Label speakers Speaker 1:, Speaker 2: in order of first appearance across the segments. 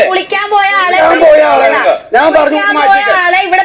Speaker 1: കുളിക്കാൻ പോയ ആളെ
Speaker 2: ഞാൻ പറഞ്ഞു
Speaker 1: ആളെ ഇവിടെ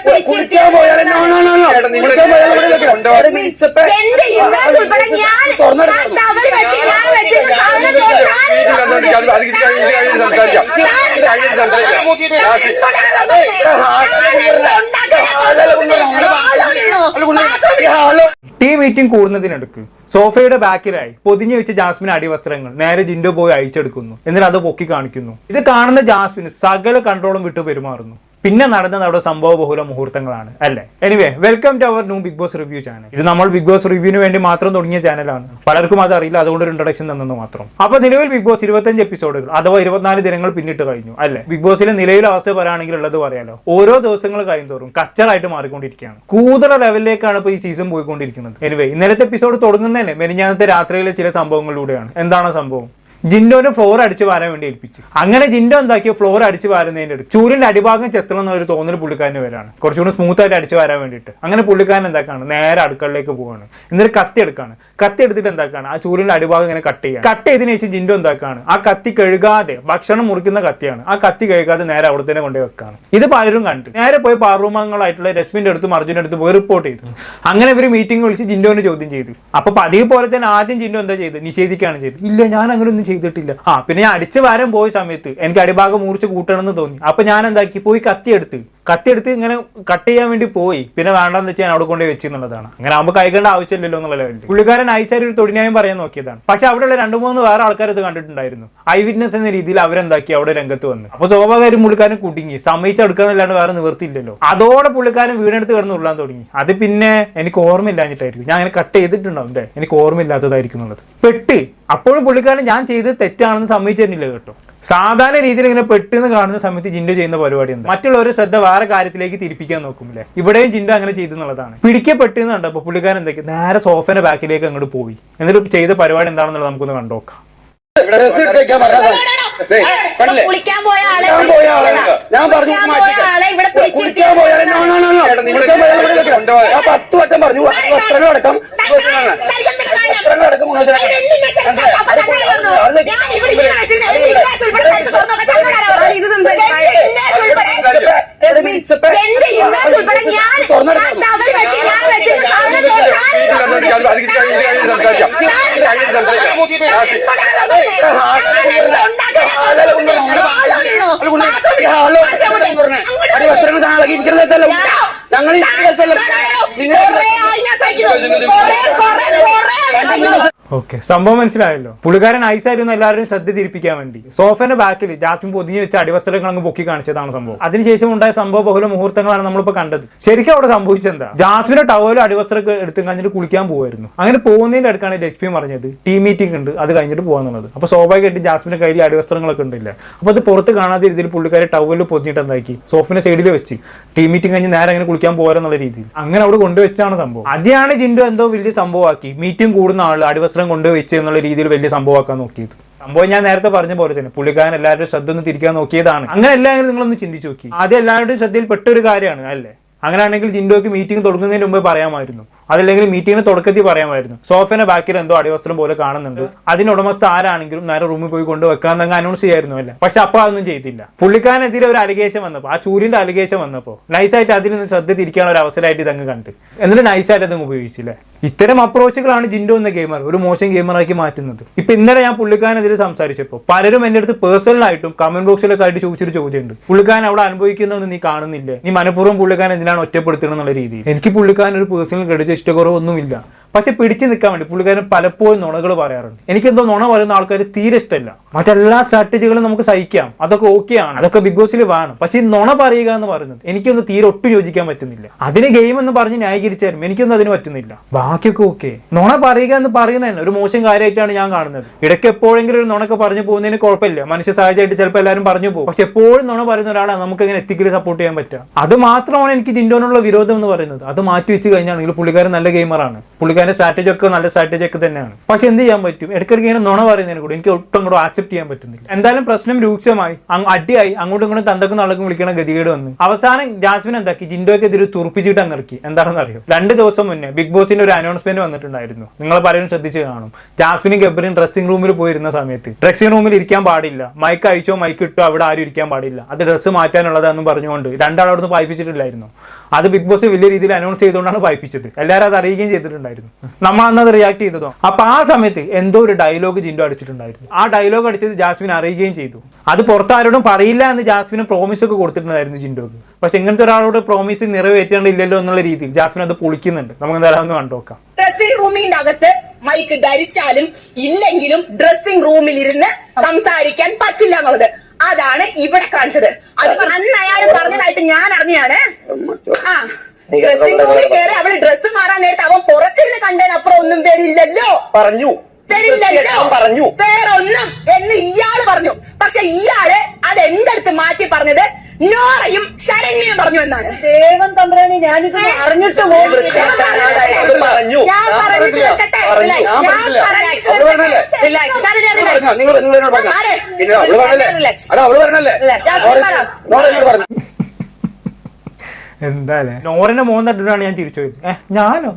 Speaker 3: ടീം മീറ്റിംഗ് കൂടുന്നതിനടുക്ക് സോഫയുടെ ബാക്കിലായി പൊതിഞ്ഞു വെച്ച ജാസ്മിൻ അടിവസ്ത്രങ്ങൾ നേരെ ജിൻഡോ പോയി അഴിച്ചെടുക്കുന്നു, എന്നിട്ട് അത് പൊക്കി കാണിക്കുന്നു. ഇത് കാണുന്ന ജാസ്മിൻ സകല കൺട്രോളും വിട്ടു പെരുമാറുന്നു. പിന്നെ നടന്നത് അവിടെ സംഭവ ബഹുല മുഹൂർത്തങ്ങളാണ് അല്ലേ. Anyway, welcome to our new Bigg Boss review channel. ഇത് നമ്മൾ ബിഗ് ബോസ് റിവ്യൂവിന് വേണ്ടി മാത്രം തുടങ്ങിയ ചാനലാണ്. പലർക്കും അത് അറിയില്ല, അതുകൊണ്ട് ഒരു ഇൻട്രൊഡക്ഷൻ തന്നെന്ന് മാത്രം. അപ്പൊ നിലവിൽ ബിഗ് ബോസ് 25 എപ്പിസോഡുകൾ അഥവാ 24 ദിനങ്ങൾ പിന്നിട്ട് കഴിഞ്ഞു അല്ലേ. ബിഗ് ബോസിലെ നിലവിലെ അവസ്ഥ പറയുകയാണെങ്കിൽ ഉള്ളത് പറയാലോ, ഓരോ ദിവസങ്ങൾ കഴിയുന്തോറും കച്ചറായിട്ട് മാറിക്കൊണ്ടിരിക്കുകയാണ്. കൂടുതൽ ലെവലിലേക്കാണ് ഇപ്പോൾ ഈ സീസൺ പോയിക്കൊണ്ടിരിക്കുന്നത്. എനിവേ, ഇന്നലത്തെ എപ്പിസോഡ് തുടങ്ങുന്നതന്നെ മെനിഞ്ഞാന്നത്തെ രാത്രിയിലെ ചില സംഭവങ്ങളിലൂടെയാണ്. എന്താണ് സംഭവം? ജിൻഡോനെ ഫ്ലോർ അടിച്ച് വാരാൻ വേണ്ടി ഏൽപ്പിച്ചു. അങ്ങനെ ജിൻഡോ എന്താക്കിയ ഫ്ലോർ അടിച്ച് വാരുന്നതിന്റെ അടുത്ത് ചൂരിന്റെ അടിഭാഗം ചെത്തണം എന്നൊരു തോന്നൽ പുള്ളിക്കാരന് വരാണ്, കുറച്ചുകൂടി സ്മൂത്ത് ആയിട്ട് അടിച്ച് വരാൻ വേണ്ടിയിട്ട്. അങ്ങനെ പുള്ളിക്കാരൻ എന്താക്കാണ്, നേരെ അടുക്കളയിലേക്ക് പോവാണ്. എന്നിട്ട് കത്തി എടുക്കാണ്. കത്തി എടുത്തിട്ട് എന്താക്കാണ്, ആ ചൂരിന്റെ അടിഭാഗം ഇങ്ങനെ കട്ട് ചെയ്യുക. കട്ട് ചെയ്തതിനു ശേഷം ജിൻഡോ എന്താക്കാണ്, ആ കത്തി കഴുകാതെ, ഭക്ഷണം മുറിക്കുന്ന കത്തിയാണ്, ആ കത്തി കഴുകാതെ നേരെ അവിടെ തന്നെ കൊണ്ടുപോയി വെക്കാണ്. ഇത് പലരും കണ്ട് നേരെ പോയി പാർലൂമംഗങ്ങളായിട്ടുള്ള രശ്മിന്റെ അടുത്തും അർജുന്റെ അടുത്ത് പോയി റിപ്പോർട്ട് ചെയ്തു. അങ്ങനെ ഇവർ മീറ്റിംഗ് വിളിച്ച് ജിൻഡോനെ ചോദ്യം ചെയ്തു. അപ്പൊ പതിവ് പോലെ തന്നെ ആദ്യം ജിൻഡോ എന്താ ചെയ്ത്, നിഷേധിക്കുകയാണ് ചെയ്തത്. ഇല്ല, ഞാൻ അങ്ങനെ ഒന്നും ചെയ്തിട്ടില്ല. പിന്നെ ഞാൻ അടിച്ചു വാരം പോയ സമയത്ത് എനിക്ക് അടിഭാഗം മുറിച്ച് കൂട്ടണമെന്ന് തോന്നി. അപ്പൊ ഞാൻ എന്താക്കി, പോയി കത്തിയെടുത്ത് ഇങ്ങനെ കട്ട് ചെയ്യാൻ വേണ്ടി പോയി. പിന്നെ വേണ്ടെന്ന് വെച്ചാൽ ഞാൻ അവിടെ കൊണ്ടുപോയി വെച്ചെന്നുള്ളതാണ്. അങ്ങനെ ആകുമ്പോൾ കഴിക്കേണ്ട ആവശ്യമില്ലല്ലോ എന്നുള്ള ലെവലിൽ പുള്ളിക്കാരൻ ഐസാരി ഒരു തൊടിന്യായം പറയാൻ നോക്കിയതാണ്. പക്ഷെ അവിടെയുള്ള 2-3 വേറെ ആൾക്കാർ ഇത് കണ്ടിട്ടുണ്ടായിരുന്നു. ഐ വിറ്റ്നസ് എന്ന രീതിയിൽ അവരെന്താക്കി അവിടെ രംഗത്ത് വന്ന്. അപ്പൊ സ്വാഭാവികമായും പുള്ളിക്കാരൻ കുടുങ്ങി, സമ്മതിച്ചെടുക്കാന്നല്ലാണ്ട് വേറെ നിവർത്തിയില്ലല്ലോ. അതോടെ പുള്ളിക്കാരൻ വീണെടുത്ത് കിടന്ന് ഉള്ളാൻ തുടങ്ങി. അത് പിന്നെ എനിക്ക് ഓർമ്മയില്ലാഞ്ഞിട്ടായിരിക്കും, ഞാൻ അങ്ങനെ കട്ട് ചെയ്തിട്ടുണ്ടാവും, എനിക്ക് ഓർമ്മയില്ലാത്തതായിരിക്കും എന്നുള്ളത്. പെട്ട് അപ്പോഴും പുള്ളിക്കാരൻ ഞാൻ ചെയ്ത് തെറ്റാണെന്ന് സമ്മതിച്ചിരുന്നില്ല കേട്ടോ. സാധാരണ രീതിയിൽ ഇങ്ങനെ പെട്ടെന്ന് കാണുന്ന സമയത്ത് ജിൻഡോ ചെയ്യുന്ന പരിപാടി എന്താ, മറ്റുള്ളവരുടെ ശ്രദ്ധ വേറെ കാര്യത്തിലേക്ക് തിരിപ്പിക്കാൻ നോക്കുമല്ലേ. ഇവിടെയും ജിൻഡോ അങ്ങനെ ചെയ്തെന്നുള്ളതാണ്. പിടിക്കപ്പെട്ടെന്ന് കണ്ടപ്പോൾ പുള്ളിക്കാരൻ എന്തൊക്കെ നേരെ സോഫയുടെ ബാക്കിലേക്ക് അങ്ങോട്ട് പോയി. എന്നിട്ട് ചെയ്ത പരിപാടി എന്താണെന്നുള്ളത് നമുക്കൊന്ന് കണ്ടോക്കാം.
Speaker 1: കുളിക്കാൻ പോയ ആളെ
Speaker 2: ഞാൻ പറഞ്ഞു
Speaker 1: ഇവിടെ
Speaker 2: 10 വട്ടം പറഞ്ഞു, വസ്ത്രങ്ങളടക്കം
Speaker 3: ഓക്കെ, സംഭവം മനസ്സിലായല്ലോ. പുള്ളിക്കാരൻ ഐസായിരുന്നു എല്ലാവരും ശ്രദ്ധ തിരിപ്പിക്കാൻ വേണ്ടി സോഫയുടെ ബാക്കിൽ ജാസ്മിൻ പൊതിഞ്ഞു വെച്ച അടിവസ്ത്രങ്ങൾ അങ്ങ് പൊക്കി കാണിച്ചതാണ് സംഭവം. അതിനുശേഷം ഉണ്ടായ സംഭവ ബഹുല മുഹൂർത്തങ്ങളാണ് നമ്മളിപ്പോൾ കണ്ടത്. ശരിക്കും അവിടെ സംഭവിച്ചെന്താ, ജാസ്മിന്റെ ടവലും അടിവസ്ത്രമൊക്കെ എടുത്ത് കഴിഞ്ഞിട്ട് കുളിക്കാൻ പോകുമായിരുന്നു. അങ്ങനെ പോകുന്നതിന്റെ അടുക്കാണ് ലക്ഷ്മി പറഞ്ഞത് ടീം മീറ്റിംഗ് ഉണ്ട്, അത് കഴിഞ്ഞിട്ട് പോകാന്നുള്ളത്. അപ്പൊ സ്വാഭാവികമായിട്ട് ജാസ്മിന്റെ കയ്യിൽ അടിവസ്ത്രങ്ങളൊക്കെ ഉണ്ടല്ലേ. അപ്പൊ അത് പുറത്ത് കാണാതെ രീതിയിൽ പുള്ളിക്കാരെ ടവലിൽ പൊതിഞ്ഞിട്ട് എന്താക്കി സോഫിന്റെ സൈഡിൽ വെച്ച് ടീം മീറ്റിംഗ് കഴിഞ്ഞ് നേരെ അങ്ങനെ കുളിക്കാൻ പോകാന്നുള്ള രീതിയിൽ അങ്ങനെ അവിടെ കൊണ്ടുവച്ചാണ് സംഭവം. അതാണ് ജിൻഡോ എന്തോ വലിയ സംഭവമാക്കി മീറ്റിംഗ് കൂടുന്ന ആൾ അടിവസ്ത്രം കൊണ്ടുവച്ച് എന്നുള്ള രീതിയിൽ വലിയ സംഭവമാക്കാൻ നോക്കിയത്. സംഭവം ഞാൻ നേരത്തെ പറഞ്ഞ പോലെ തന്നെ പുള്ളിക്കാരൻ എല്ലാവരുടെയും ശ്രദ്ധ ഒന്ന് തിരിക്കാൻ നോക്കിയതാണ്. അങ്ങനെ എല്ലാവരും നിങ്ങളൊന്ന് ചിന്തിച്ചു നോക്കി. ആദ്യം എല്ലാവരുടെയും ശ്രദ്ധയിൽ പെട്ട ഒരു കാര്യമാണ് അല്ലേ. അങ്ങനെയാണെങ്കിൽ ജിൻഡോക്ക് മീറ്റിംഗ് തുടങ്ങുന്നതിന് മുമ്പ് പറയാമായിരുന്നു, അതല്ലെങ്കിൽ മീറ്റിംഗിന് തുടക്കത്തിൽ പറയാമായിരുന്നു സോഫയുടെ ബാക്കിൽ എന്തോ അടിവസ്ത്രം പോലെ കാണുന്നുണ്ട്, അതിന് ഉടമസ്ഥ ആരാണെങ്കിലും നേരെ റൂമിൽ പോയി കൊണ്ട് വെക്കാന്നങ്ങ് അനൗൺസ് ചെയ്യായിരുന്നു അല്ലേ. പക്ഷെ അപ്പോൾ അതൊന്നും ചെയ്തില്ല. പുള്ളിക്കാരനെതിരെ ഒരു അലിഗേഷൻ വന്നപ്പോൾ, ആ ചൂരിന്റെ അലിഗേഷൻ വന്നപ്പോൾ നൈസായിട്ട് അതിൽ നിന്ന് ശ്രദ്ധ തിരിക്കാനുള്ള ഒരു അവസരമായിട്ട് ഇതങ്ങ് കണ്ട് എന്നിട്ട് നൈസായിട്ട് അതങ്ങ് ഉപയോഗിച്ചില്ലേ. ഇത്തരം അപ്രോച്ചുകളാണ് ജിൻഡോ എന്ന ഗെയിമർ ഒരു മോശം ഗെയിമറാക്കി മാറ്റുന്നത്. ഇപ്പൊ ഇന്നലെ ഞാൻ പുള്ളിക്കാരനെതിരെ സംസാരിച്ചപ്പോൾ പലരും എന്റെ അടുത്ത് പേഴ്സണലായിട്ടും കമന്റ് ബോക്സിലൊക്കെ ആയിട്ട് ചോദിച്ചൊരു ചോദ്യമുണ്ട്, പുള്ളിക്കാരൻ അവിടെ അനുഭവിക്കുന്നതൊന്നും നീ കാണുന്നില്ലേ, നീ മനഃപൂർവ്വം പുള്ളിക്കാരൻ എന്തിനാണ് ഒറ്റപ്പെടുത്തണം എന്നുള്ള രീതിയിൽ. എനിക്ക് പുള്ളിക്കാരൻ ഒരു പേഴ്സണൽ ക്രെഡിറ്റ് ഇഷ്ടക്കുറവൊന്നുമില്ല, പക്ഷെ പിടിച്ചു നിൽക്കാൻ വേണ്ടി പുള്ളിക്കാരൻ പലപ്പോഴും നുണകൾ പറയാറുണ്ട്. എനിക്കെന്തോ നുണ പറയുന്ന ആൾക്കാർ തീരെ ഇഷ്ടമല്ല. മറ്റെല്ലാ സ്ട്രാറ്റജികളും നമുക്ക് സഹിക്കാം, അതൊക്കെ ഓക്കെയാണ്, അതൊക്കെ ബിഗ് ബോസിൽ വേണം. പക്ഷെ ഈ നുണ പറയുക എന്ന് പറയുന്നത് എനിക്കൊന്നും തീരെ ഒട്ടും യോജിക്കാൻ പറ്റുന്നില്ല. അതിന് ഗെയിം എന്ന് പറഞ്ഞ് ന്യായീകരിച്ചാലും എനിക്കൊന്നും അതിന് പറ്റുന്നില്ല. ബാക്കിയൊക്കെ ഓക്കെ. നുണ പറയുക എന്ന് പറയുന്നത് ഒരു മോശം കാര്യമായിട്ടാണ് ഞാൻ കാണുന്നത്. ഇടയ്ക്ക് എപ്പോഴെങ്കിലും ഒരു നുണക്ക് പറഞ്ഞു പോകുന്നതിന് കുഴപ്പമില്ല, മനുഷ്യ സഹജമായിട്ട് ചിലപ്പോൾ എല്ലാവരും പറഞ്ഞു പോകും. പക്ഷെ എപ്പോഴും നുണ പറയുന്ന ഒരാളാണ് നമുക്ക് എങ്ങനെ എത്തിക്കലി സപ്പോർട്ട് ചെയ്യാൻ പറ്റുക. അത് മാത്രമാണ് എനിക്ക് ജിൻഡോനുള്ള വിരോധം എന്ന് പറയുന്നത്. അത് മാറ്റി വെച്ച് കഴിഞ്ഞാണെങ്കിൽ പുള്ളിക്കാരൻ നല്ല ഗെയിമറാണ്. പുള്ളിക്കാരന്റെ സ്ട്രാറ്റജി ഒക്കെ നല്ല സ്ട്രാറ്റജി ഒക്കെ തന്നെയാണ്. പക്ഷെ എന്ത് ചെയ്യാൻ പറ്റും, ഇടയ്ക്കിടയ്ക്ക് ഇങ്ങനെ നുണ പറയുന്നതിനെ കൂടെ എനിക്ക് ഒട്ടും കൂടെ ആക്സെപ്റ്റ് ചെയ്യാൻ പറ്റുന്നില്ല. എന്തായാലും പ്രശ്നം രൂക്ഷമായി, അടിയായി, അങ്ങോട്ടും ഇങ്ങോട്ടും തന്തക്കും നളക്കും വിളിക്കണ ഗതികേട് വന്ന് അവസാനം ജാസ്മിൻ എന്താക്കി, ജിൻഡോയ്ക്കെതിരെ തുറപ്പിച്ചിട്ട് അങ്ങ് ഇറക്കി. എന്താണെന്ന് അറിയോ, 2 ദിവസം മുന്നേ ബിഗ് ബോസിന്റെ ഒരു അനൗൺസ്മെന്റ് വന്നിട്ടുണ്ടായിരുന്നു. നിങ്ങൾ പലരും ശ്രദ്ധിച്ച് കാണും. ജാസ്മിനും ഗബ്രിയും ഡ്രസ്സിംഗ് റൂമിൽ പോയിരുന്ന സമയത്ത് ഡ്രസ്സിംഗ് റൂമിൽ ഇരിക്കാൻ പാടില്ല, മൈക്ക് അഴിച്ചോ മൈക്ക് ഇട്ടോ അവിടെ ആരും ഇരിക്കാൻ പാടില്ല, അത് ഡ്രസ്സ് മാറ്റാനുള്ളതാണെന്നും പറഞ്ഞുകൊണ്ട് 2 ആളോടൊന്ന് പായിപ്പിച്ചിട്ടില്ലായിരുന്നു. അത് ബിഗ് ബോസ് വലിയ രീതിയിൽ അനൗൺസ് ചെയ്തുകൊണ്ടാണ് പായിപ്പിച്ചത്. എല്ലാവരും അത് അറിയുകയും ചെയ്തിട്ടുണ്ടായിരുന്നു. നമ്മൾ അന്നത് റിയാക്ട് ചെയ്തതോ. അപ്പൊ ആ സമയത്ത് എന്തോ ഒരു ഡയലോഗ് ജിൻഡോ അടിച്ചിട്ടുണ്ടായിരുന്നു. ആ ഡയലോഗ് അടിച്ചത് ജാസ്മിൻ അറിയുകയും ചെയ്തു. അത് പുറത്താരോടും പറയില്ല എന്ന് ജാസ്മിന് പ്രോമിസ് ഒക്കെ കൊടുത്തിട്ടുണ്ടായിരുന്നു ജിൻഡോക്ക്. പക്ഷെ ഇങ്ങനത്തെ ഒരാളോട് പ്രോമിസ് നിറവേറ്റേണ്ടില്ലല്ലോ എന്നുള്ള രീതിയിൽ ജാസ്മിൻ അത് പൊളിക്കുന്നുണ്ട്. നമുക്ക് എന്തായാലും ഒന്ന് കണ്ടുനോക്കാം.
Speaker 4: ഡ്രസ്സിംഗ് റൂമിന്റെ അകത്ത് മൈക്ക് ധരിച്ചാലും ഇല്ലെങ്കിലും ഡ്രസ്സിംഗ് റൂമിൽ ഇരുന്ന് സംസാരിക്കാൻ പറ്റില്ല എന്നുള്ളത് അതാണ് ഇവിടെ കാണിച്ചത്. അത് അന്ന് അയാൾ പറഞ്ഞതായിട്ട് ഞാൻ അറിഞ്ഞാണ്. ആ ഡ്രസ്സിംഗ് റൂമിൽ കയറി അവള് ഡ്രസ്സ് മാറാൻ നേരത്തെ അവൻ പുറത്തിരുന്ന് കണ്ടതിനപ്പുറം ഒന്നും വരില്ലല്ലോ
Speaker 2: പറഞ്ഞു.
Speaker 4: പറഞ്ഞു വേറൊന്നും എന്ന് ഇയാള് പറഞ്ഞു. പക്ഷെ ഇയാള് അത് എന്റെ അടുത്ത് മാറ്റി പറഞ്ഞത് നോറയും ശരണ്യയും പറഞ്ഞു എന്നാണ്.
Speaker 1: ദേവൻ തമ്പ്രാനെ ഞാനിത് അറിഞ്ഞിട്ട്
Speaker 3: എന്തായാലും നോറിന്റെ മോൻ തട്ടിട്ടാണ് ഞാൻ തിരിച്ചു പോയത്.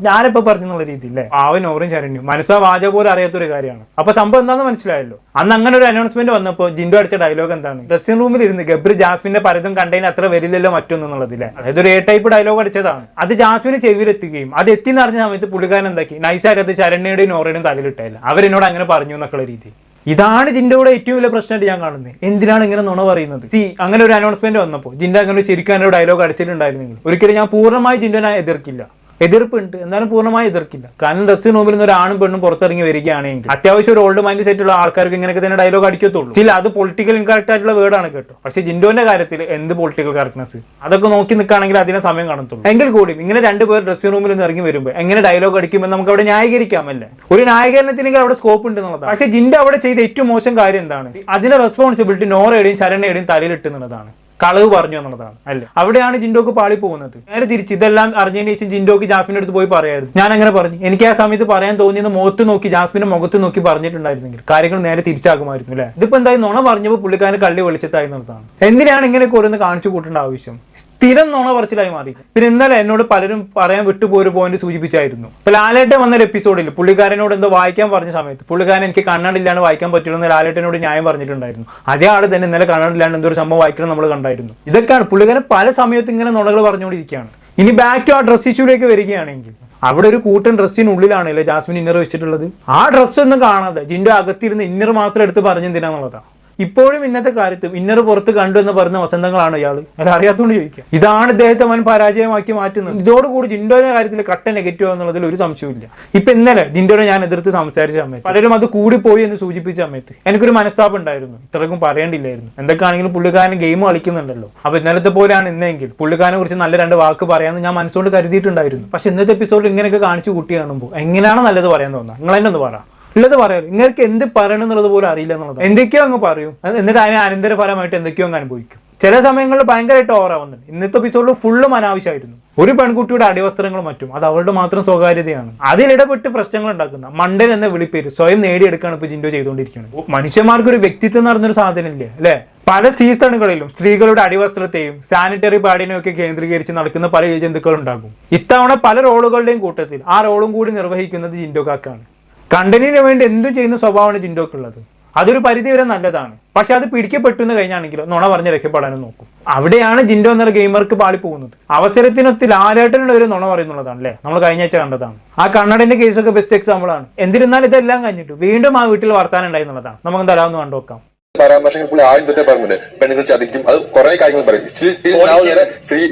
Speaker 3: ഞാനിപ്പോ പറഞ്ഞെന്നുള്ള രീതിയില്ലേ. നോറും ശരണ്യും മനസ്സാ വാചക പോലും അറിയാത്തൊരു കാര്യമാണ്. അപ്പൊ സംഭവം എന്താണെന്ന് മനസ്സിലായല്ലോ. അന്ന് അങ്ങനെ ഒരു അനൗൺസ്മെന്റ് വന്നപ്പോൾ ജിൻഡോ അടിച്ച ഡയലോഗ് എന്താണ്, ഡ്രസ്സിംഗ് റൂമിൽ ഇരുന്ന് ഗബ്രി ജാസ്മിന്റെ പരതും കണ്ടതിന് അത്ര വരില്ലല്ലോ മറ്റൊന്നുള്ളതില്ലേ. അതായത് ഒരു ടൈപ്പ് ഡയലോഗ് അടിച്ചതാണ്. അത് ജാസ്മിന് ചെവിയിലെത്തുകയും അത് എത്തിന്ന് അറിഞ്ഞ സമയത്ത് പുള്ളിക്കാരൻ എന്താക്കി, നൈസായിട്ട് അത് ശരണ്യയുടെയും നോറയുടെയും തലയിലിട്ടല്ല, അവരെന്നോട് അങ്ങനെ പറഞ്ഞു എന്നൊക്കെയുള്ള രീതി. ഇതാണ് ജിൻഡോയുടെ ഏറ്റവും വലിയ പ്രശ്നമായിട്ട് ഞാൻ കാണുന്നത്. എന്തിനാണ് ഇങ്ങനെ നുണ പറയുന്നത്? അങ്ങനെ ഒരു അനൗൺസ്മെന്റ് വന്നപ്പോൾ ജിൻഡോ അങ്ങനെ ശരിക്കും ഒരു ഡയലോഗ് അടിച്ചിട്ടുണ്ടായിരുന്നെങ്കിൽ ഒരിക്കലും ഞാൻ പൂർണ്ണമായി ജിൻഡോനെ എതിർക്കില്ല. എതിർപ്പുണ്ട്, എന്നാലും പൂർണ്ണമായി എതിർക്കില്ല. കാരണം ഡ്രസ്സിംഗ് റൂമിൽ നിന്ന് ഒരു ആണും പെണ്ണും പുറത്തിറങ്ങി വരികയാണെങ്കിൽ അത്യാവശ്യം ഒരു ഓൾഡ് മൈൻഡ് സെറ്റ് ഉള്ള ആൾക്കാർക്ക് ഇങ്ങനെയൊക്കെ തന്നെ ഡയലോഗ് അടിക്കത്തുള്ളൂ. ചില അത് പൊളിറ്റിക്കൽ ഇൻകറക്റ്റ് ആയിട്ടുള്ള വേർഡാണ് കേട്ടോ. പക്ഷെ ജിൻഡോന്റെ കാര്യത്തിൽ എന്ത് പൊളിറ്റിക്കൽ കറക്റ്റ്നസ് അതൊക്കെ നോക്കി നിൽക്കുകയാണെങ്കിൽ അതിനെ സമയം കാണത്തുള്ളൂ. എങ്കിൽ കൂടി ഇങ്ങനെ 2 പേർ ഡ്രസ്സിംഗ് റൂമിൽ നിന്ന് ഇറങ്ങി വരുമ്പോൾ എങ്ങനെ ഡയലോഗ് അടിക്കുമെന്ന് നമുക്ക് അവിടെ ന്യായീകരിക്കാമല്ലേ. ഒരു ന്യായീകരണത്തിനെങ്കിൽ അവിടെ സ്കോപ്പ് ഉണ്ട് എന്നുള്ളതാണ്. പക്ഷെ ജിൻഡോ അവിടെ ചെയ്ത ഏറ്റവും മോശം കാര്യം എന്താണ്, അതിന്റെ റെസ്പോൺസിബിലിറ്റി നോറയുടെയും ശരണ്യയുടെയും തലയിലിട്ട് എന്നുള്ളതാണ്. കളവ് പറഞ്ഞു എന്നുള്ളതാണ്. അല്ലേ, അവിടെയാണ് ജിൻഡോക്ക് പാളി പോകുന്നത്. നേരെ തിരിച്ച് ഇതെല്ലാം അറിഞ്ഞതിന് ശേഷം ജിൻഡോക്ക് ജാസ്മിന്റെ അടുത്ത് പോയി പറയായിരുന്നു, ഞാൻ അങ്ങനെ പറഞ്ഞു, എനിക്ക് ആ സമയത്ത് പറയാൻ തോന്നിയെന്ന് മുഖത്ത് നോക്കി ജാസ്മിന്റെ മുഖത്ത് നോക്കി പറഞ്ഞിട്ടുണ്ടായിരുന്നെങ്കിൽ കാര്യങ്ങൾ നേരെ തിരിച്ചാകുമായിരുന്നു. അല്ലെ, ഇതിപ്പോ എന്തായാലും നുണ പറഞ്ഞപ്പോൾ പുള്ളിക്കാരന് കള്ളി വെളിച്ചത്തായി എന്നുള്ളതാണ്. എന്തിനാണ് ഇങ്ങനെയൊക്കെ ഓരോന്ന് കാണിച്ചു കൂട്ടേണ്ട ആവശ്യം? സ്ഥിരം നുണ പറച്ചിലായി മാറി. പിന്നെ ഇന്നലെ എന്നോട് പലരും പറയാൻ വിട്ടുപോയൊരു പോയിന്റ് സൂചിപ്പിച്ചായിരുന്നു. ഇപ്പൊ ലാലേട്ടൻ വന്നൊരു എപ്പിസോഡിൽ പുള്ളിക്കാരനോട് എന്തോ വായിക്കാൻ പറഞ്ഞ സമയത്ത് പുള്ളിക്കാരൻ എനിക്ക് കണ്ണാടില്ലാണ്ട് വായിക്കാൻ പറ്റുമെന്ന് ലാലേട്ടനോട് ന്യായം പറഞ്ഞിട്ടുണ്ടായിരുന്നു. അതേ ആള് തന്നെ ഇന്നലെ കണ്ണാടില്ലാണ്ട് എന്തോ ഒരു സംഭവം വായിക്കണം നമ്മൾ കണ്ടായിരുന്നു. ഇതൊക്കെയാണ് പുള്ളിക്കാരൻ പല സമയത്തും ഇങ്ങനെ നുണകൾ പറഞ്ഞുകൊണ്ടിരിക്കുകയാണ്. ഇനി ബാക്ക് ടു ആ ഡ്രസ് ഇഷ്യൂലേക്ക് വരികയാണെങ്കിൽ അവിടെ ഒരു കൂട്ടൻ ഡ്രസ്സിനുള്ളിലാണല്ലേ ജാസ്മിൻ ഇന്നർ വെച്ചിട്ടുള്ളത്. ആ ഡ്രസ്സ് ഒന്നും കാണാതെ ജിൻഡോ അകത്തിരുന്ന് ഇന്നർ മാത്രം എടുത്ത് പറഞ്ഞെന്തിനാന്നുള്ളതാണ്. ഇപ്പോഴും ഇന്നത്തെ കാര്യത്തും ഇന്നർ പുറത്ത് കണ്ടു എന്ന് പറഞ്ഞ വസന്തങ്ങളാണ് ഇയാൾ. അത് അറിയാത്തോണ്ട് ചോദിക്കുക. ഇതാണ് ഇദ്ദേഹത്തെ വൻ പരാജയമാക്കി മാറ്റുന്നത്. ഇതോടുകൂടി ജിൻഡോയുടെ കാര്യത്തിൽ കട്ട നെഗറ്റീവ് എന്നുള്ളതിൽ ഒരു സംശയമില്ല. ഇപ്പൊ ഇന്നലെ ജിൻഡോനെ ഞാൻ എതിർത്ത് സംസാരിച്ച സമയത്ത് പലരും അത് കൂടിപ്പോയി എന്ന് സൂചിപ്പിച്ച സമയത്ത് എനിക്കൊരു മനസ്താപം ഉണ്ടായിരുന്നു. ഇത്രക്കും പറയേണ്ടില്ലായിരുന്നു. എന്തൊക്കെയാണെങ്കിലും പുള്ളിക്കാരൻ ഗെയിം കളിക്കുന്നുണ്ടല്ലോ. അപ്പൊ ഇന്നലത്തെ പോലെയാണ് ഇന്നെങ്കിൽ പുള്ളിക്കാരനെ കുറിച്ച് നല്ല 2 വാക്ക് പറയാമെന്ന് ഞാൻ മനസ്സുകൊണ്ട് കരുതിയിട്ടുണ്ടായിരുന്നു. പക്ഷെ ഇന്നത്തെ എപ്പിസോഡിൽ ഇങ്ങനെയൊക്കെ കാണിച്ചു കൂട്ടി കാണുമ്പോൾ എങ്ങനെയാണ് നല്ലത് പറയാൻ തോന്നുന്നത്? നിങ്ങൾ തന്നെ ഒന്ന് പറ. ഉള്ളത് പറയാറ്, ഇങ്ങൾക്ക് എന്ത് പറയണം എന്നുള്ളത് പോലും അറിയില്ല എന്നുള്ളത്. എന്തൊക്കെയോ അങ്ങ് പറയും, എന്നിട്ട് അതിന് അനന്തരഫലമായിട്ട് എന്തൊക്കെയോ അങ്ങ് അനുഭവിക്കും. ചില സമയങ്ങളിൽ ഭയങ്കരമായിട്ട് ഓവറാവുന്നുണ്ട്. ഇന്നത്തെ എപ്പിസോഡിൽ ഫുള്ളും അനാവശ്യമായിരുന്നു. ഒരു പെൺകുട്ടിയുടെ അടിവസ്ത്രങ്ങളും മറ്റും അത് അവളുടെ മാത്രം സ്വകാര്യതയാണ്. അതിലിടപെട്ട് പ്രശ്നങ്ങൾ ഉണ്ടാക്കുന്ന മണ്ടൻ എന്ന വിളിപ്പേര് സ്വയം നേടിയെടുക്കുകയാണ് ഇപ്പൊ ജിൻഡോ ചെയ്തുകൊണ്ടിരിക്കുന്നത്. മനുഷ്യന്മാർക്കൊരു വ്യക്തിത്വം എന്ന് പറഞ്ഞൊരു സാധനം ഇല്ലേ അല്ലെ? പല സീസണുകളിലും സ്ത്രീകളുടെ അടിവസ്ത്രത്തെയും സാനിറ്ററി പാഡിനെയും ഒക്കെ കേന്ദ്രീകരിച്ച് നടക്കുന്ന പല ജന്തുക്കൾ ഉണ്ടാകും. ഇത്തവണ പല റോളുകളുടെയും കൂട്ടത്തിൽ ആ റോളും കൂടി നിർവഹിക്കുന്നത് ജിൻഡോ കാക്കാണ്. കണ്ടന്റിന് വേണ്ടി എന്തും ചെയ്യുന്ന സ്വഭാവമാണ് ജിൻഡോക്കുള്ളത്. അതൊരു പരിധി വരെ നല്ലതാണ്. പക്ഷെ അത് പിടിക്കപ്പെട്ടു എന്ന് കഴിഞ്ഞാണെങ്കിലോ നുണ പറഞ്ഞ് രക്ഷപ്പെടാനും നോക്കും. അവിടെയാണ് ജിൻഡോ എന്ന ഗെയിമർക്ക് പാളി പോകുന്നത്. അവസരത്തിനൊത്തി ലാലേട്ടനുള്ള ഒരു നുണ പറയുന്നുള്ളതാണ് അല്ലേ, നമ്മൾ കഴിഞ്ഞ ആഴ്ച കണ്ടതാണ്. ആ കണ്ണടന്റെ കേസൊക്കെ ബെസ്റ്റ് എക്സാമ്പിൾ ആണ്. എന്നിരുന്നാൽ ഇതെല്ലാം കഴിഞ്ഞിട്ട് വീണ്ടും ആ വീട്ടിൽ വർത്താനം ഉണ്ടായി എന്നുള്ളതാണ്. നമുക്ക് തരാമെന്ന് കണ്ടുനോക്കാം.
Speaker 5: പരാമർശങ്ങൾ പുള്ളി ആദ്യം തൊട്ടേ പറയുന്നുണ്ട്, പെണ്ണുങ്ങൾ ചതിക്കും, അത് കുറെ കാര്യങ്ങൾ പറയും.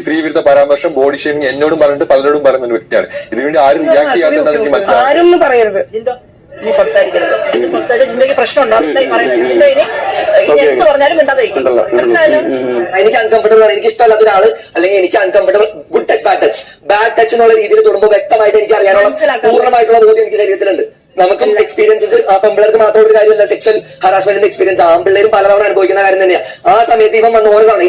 Speaker 5: സ്ത്രീവിരുദ്ധ പരാമർശം, ബോഡി ഷേമിങ് എന്നോടും പറഞ്ഞിട്ട് പലരോടും പറയുന്ന ഒരു വ്യക്തിയാണ്. ഇതിനുവേണ്ടി ആരും റിയാക്ട് ചെയ്യാത്തതാണ് എനിക്ക് മനസ്സിലാവും.
Speaker 4: ആരും പറയരുത്, നീ സംസാരിക്കരുത്. ജിൻഡോയ്ക്ക് പ്രശ്നം ഉണ്ടാവും. എനിക്ക് അൺകംഫർട്ടബിൾ ആണ്, എനിക്ക് ഇഷ്ടമല്ലാത്ത ഒരാള് അല്ലെങ്കിൽ എനിക്ക് uncomfortable. Good touch, bad touch. Bad touch എന്നുള്ള രീതിയിൽ തൊടുമ്പോൾ വ്യക്തമായിട്ട് എനിക്ക് അറിയാനുള്ള പൂർണ്ണമായിട്ടുള്ള ബോധ്യം എനിക്ക് ശരീരത്തിലുണ്ട്.
Speaker 6: നമുക്കും എക്സ്പീരിയൻസസ് ആ പെമ്പിള്ളേർക്ക് മാത്രം ഒരു കാര്യമല്ല സെക്ഷൽ ഹറാസ്മെന്റിന്റെ എക്സ്പീരിയൻസ് ആമ്പിള്ളേരും പലതവണ അനുഭവിക്കുന്ന കാര്യം തന്നെയാണ്. ആ സമയത്ത് ഇവൻ വന്ന് ഓരോ തവണ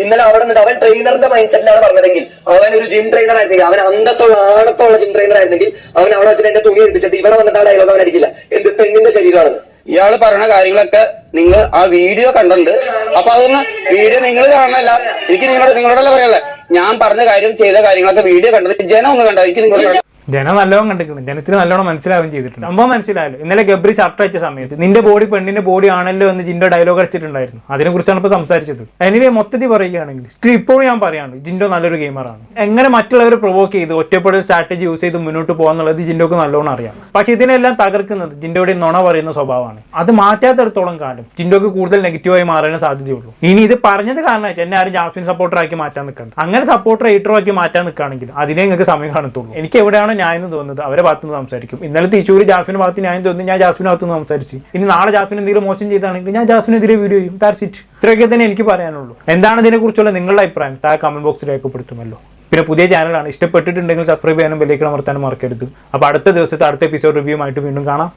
Speaker 6: ഇന്നലെ അവിടെ നിന്നിട്ട് അവൻ ട്രെയിനറിന്റെ മൈൻഡ് സെറ്റിലാണ് പറഞ്ഞതെങ്കിൽ, അവൻ ഒരു ജിം ട്രെയിനർ ആയിരുന്നെങ്കിൽ, അവൻ അന്തസ്സുള്ള ആഴത്തുള്ള ജിം ട്രെയിനർ ആയിരുന്നെങ്കിൽ അവൻ അവിടെ വെച്ചിട്ട് എന്റെ തുണി എടുപ്പിച്ചിട്ട് ഇവിടെ വന്നിട്ട് ആ ഡയലോഗ് അവൻ അടിക്കില്ല. എന്ത് പെണ്ണിന്റെ ശരീരമാണെന്ന്.
Speaker 2: ഇയാള് പറയുന്ന കാര്യങ്ങളൊക്കെ നിങ്ങൾ ആ വീഡിയോ കണ്ടിട്ടുണ്ട്. അപ്പൊ അതൊന്ന് വീഡിയോ നിങ്ങൾ കാണണല്ല, എനിക്ക് നിങ്ങളോടല്ല പറയാനുള്ളത്. ഞാൻ പറഞ്ഞ കാര്യം ചെയ്ത കാര്യങ്ങളൊക്കെ വീഡിയോ കണ്ടത് ജനം ഒന്ന് കണ്ടത് എനിക്ക് നിങ്ങളോട്
Speaker 3: ജനം നല്ലോണം കണ്ടിട്ടുണ്ട്, ജനത്തിന് നല്ലോണം മനസ്സിലാവുകയും ചെയ്തിട്ടുണ്ട്. സംഭവം മനസ്സിലായല്ലോ. ഇന്നലെ ഗബ്രി ഷർട്ട് അയച്ച സമയത്ത് നിന്റെ ബോഡി പെണ്ണിന്റെ ബോഡി ആണല്ലോ എന്ന് ജിൻഡോ ഡയലോഗ് അടിച്ചിട്ടുണ്ടായിരുന്നു. അതിനെ കുറിച്ചാണ് ഇപ്പൊ സംസാരിച്ചത്. എനിവേ മൊത്തത്തിൽ പറയുകയാണെങ്കിൽ സ്റ്റിൽ ഇപ്പോഴും ഞാൻ പറയാണ് ജിൻഡോ നല്ലൊരു ഗെയിമറാണ്. എങ്ങനെ മറ്റുള്ളവരെ പ്രൊവോക്ക് ചെയ്ത് ഒറ്റപ്പെടൽ സ്ട്രാറ്റജി യൂസ് ചെയ്ത് മുന്നോട്ട് പോകാന്നുള്ളത് ജിൻഡോക്ക് നല്ലോണം അറിയാം. പക്ഷെ ഇതിനെല്ലാം തകർക്കുന്നത് ജിൻഡോയുടെ നുണ പറയുന്ന സ്വഭാവമാണ്. അത് മാറ്റാത്തിടത്തോളം കാലം ജിൻഡോക്ക് കൂടുതൽ നെഗറ്റീവായി മാറാൻ സാധ്യതയുള്ളൂ. ഇനി ഇത് പറഞ്ഞത് കാരണമായിട്ട് എന്നെ ആരും ജാസ്മിൻ സപ്പോർട്ടർ ആക്കി മാറ്റാൻ നിൽക്കണം. അങ്ങനെ സപ്പോർട്ടർ ഹീറ്റർ ആക്കി മാറ്റാൻ നിൽക്കുകയാണെങ്കിൽ അതിനെ നിങ്ങൾക്ക് സമയം കാണത്തുള്ളൂ. എനിക്ക് എവിടെയാണ് ന്യായം എന്ന് തോന്നുന്നത് അവരെ ഭാഗത്തുനിന്ന് സംസാരിക്കും. ഇന്നലെ തൃശ്ശൂർ ജാസ്മിന്റെ ഭാഗത്ത് ന്യായം തോന്നി, ഞാൻ ജാസ്മിന്റെ ഭാഗത്തുനിന്ന് സംസാരിച്ച്. ഇനി നാളെ ജാസ്മിൻ എന്തെങ്കിലും മോശം ചെയ്താണെങ്കിൽ ഞാൻ ജാസ്മിനെതിരെ വീഡിയോ ചെയ്യും. That's it. ഇത്രയൊക്കെ തന്നെ എനിക്ക് പറയാനുള്ളൂ. എന്താണ് ഇതിനെക്കുറിച്ചുള്ള നിങ്ങളുടെ അഭിപ്രായം താഴെ കമന്റ് ബോക്സിൽ രേഖപ്പെടുത്തുമല്ലോ. പിന്നെ പുതിയ ചാനലാണ്, ഇഷ്ടപ്പെട്ടിട്ടുണ്ടെങ്കിൽ സബ്സ്ക്രൈബ് ചെയ്യാനും ബെല്ലൈക്കൺ അമർത്താനും മറക്കരുത്. അപ്പോൾ അടുത്ത ദിവസത്തെ അടുത്ത എപ്പിസോഡ് റിവ്യൂ ആയിട്ട് വീണ്ടും കാണാം.